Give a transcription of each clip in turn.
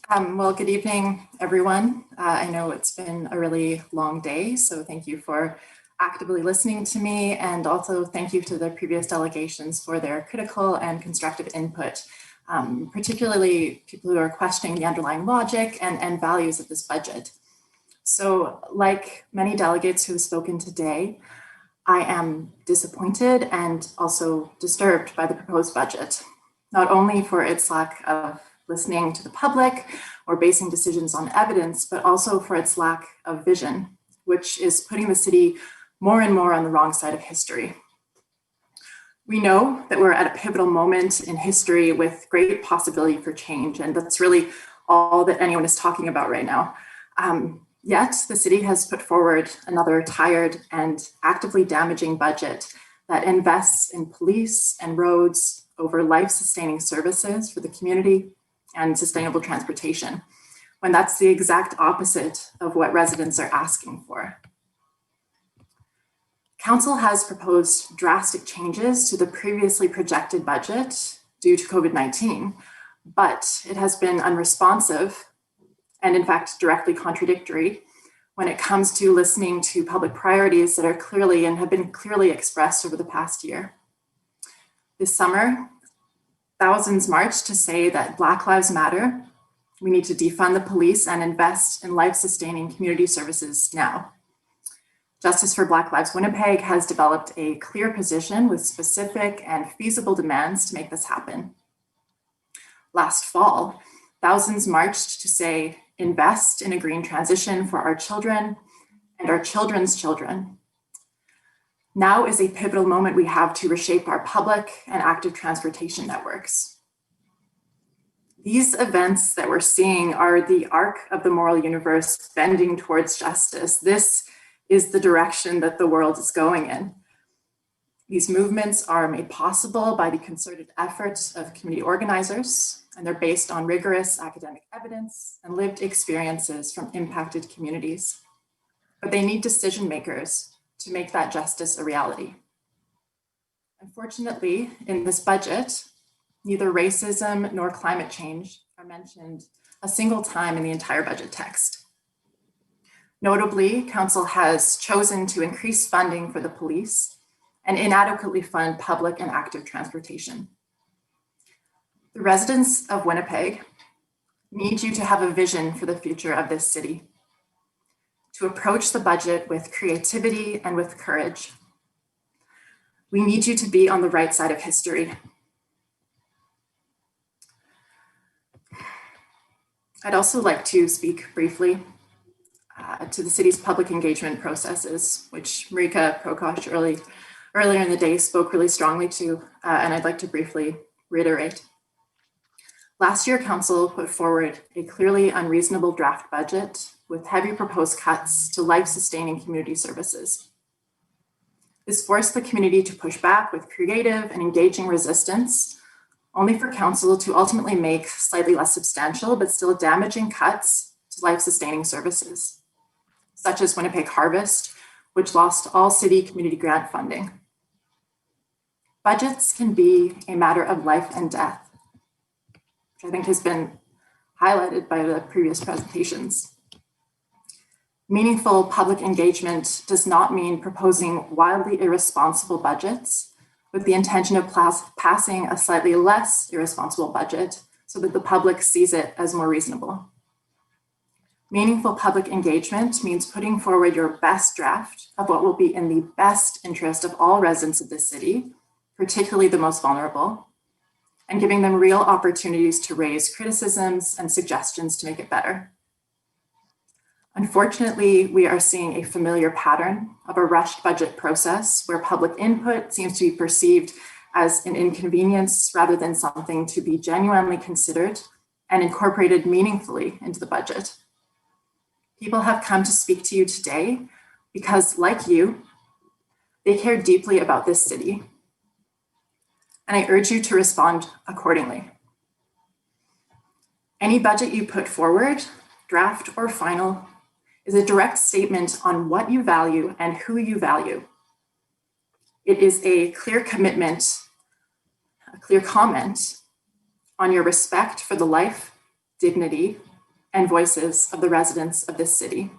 Well, good evening, everyone. I know it's been a really long day, so thank you for actively listening to me, and also thank you to the previous delegations for their critical and constructive input, particularly people who are questioning the underlying logic and values of this budget. So like many delegates who have spoken today, I am disappointed and also disturbed by the proposed budget, not only for its lack of listening to the public or basing decisions on evidence, but also for its lack of vision, which is putting the city more and more on the wrong side of history. We know that we're at a pivotal moment in history with great possibility for change, and that's really all that anyone is talking about right now. Yet the city has put forward another tired and actively damaging budget that invests in police and roads over life-sustaining services for the community and sustainable transportation, when that's the exact opposite of what residents are asking for. Council has proposed drastic changes to the previously projected budget due to COVID-19, but it has been unresponsive and in fact directly contradictory when it comes to listening to public priorities that are clearly and have been clearly expressed over the past year. This summer, thousands marched to say that Black Lives Matter. We need to defund the police and invest in life-sustaining community services now. Justice for Black Lives Winnipeg has developed a clear position with specific and feasible demands to make this happen. Last fall, thousands marched to say, invest in a green transition for our children and our children's children. Now is a pivotal moment we have to reshape our public and active transportation networks. These events that we're seeing are the arc of the moral universe bending towards justice. This is the direction that the world is going in. These movements are made possible by the concerted efforts of community organizers, and they're based on rigorous academic evidence and lived experiences from impacted communities. But they need decision makers to make that justice a reality. Unfortunately, in this budget, neither racism nor climate change are mentioned a single time in the entire budget text. Notably, Council has chosen to increase funding for the police and inadequately fund public and active transportation. The residents of Winnipeg need you to have a vision for the future of this city, to approach the budget with creativity and with courage. We need you to be on the right side of history. I'd also like to speak briefly to the city's public engagement processes, which Marika Prokosh earlier in the day spoke really strongly to, and I'd like to briefly reiterate. Last year, Council put forward a clearly unreasonable draft budget with heavy proposed cuts to life-sustaining community services. This forced the community to push back with creative and engaging resistance, only for Council to ultimately make slightly less substantial but still damaging cuts to life-sustaining services, such as Winnipeg Harvest, which lost all city community grant funding. Budgets can be a matter of life and death, which I think has been highlighted by the previous presentations. Meaningful public engagement does not mean proposing wildly irresponsible budgets with the intention of passing a slightly less irresponsible budget so that the public sees it as more reasonable. Meaningful public engagement means putting forward your best draft of what will be in the best interest of all residents of this city, particularly the most vulnerable, and giving them real opportunities to raise criticisms and suggestions to make it better. Unfortunately, we are seeing a familiar pattern of a rushed budget process where public input seems to be perceived as an inconvenience rather than something to be genuinely considered and incorporated meaningfully into the budget. People have come to speak to you today because, like you, they care deeply about this city. And I urge you to respond accordingly. Any budget you put forward, draft or final, is a direct statement on what you value and who you value. It is a clear commitment, a clear comment on your respect for the life, dignity, and voices of the residents of this city.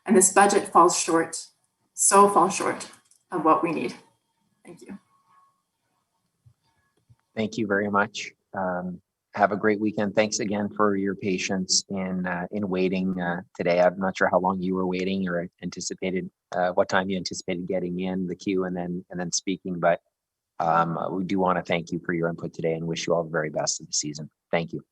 And this budget falls short, so falls short of what we need. Thank you. Thank you very much. Have a great weekend. Thanks again for your patience in waiting today. I'm not sure how long you were waiting or anticipated what time you anticipated getting in the queue and then speaking, but we do want to thank you for your input today and wish you all the very best of the season. Thank you.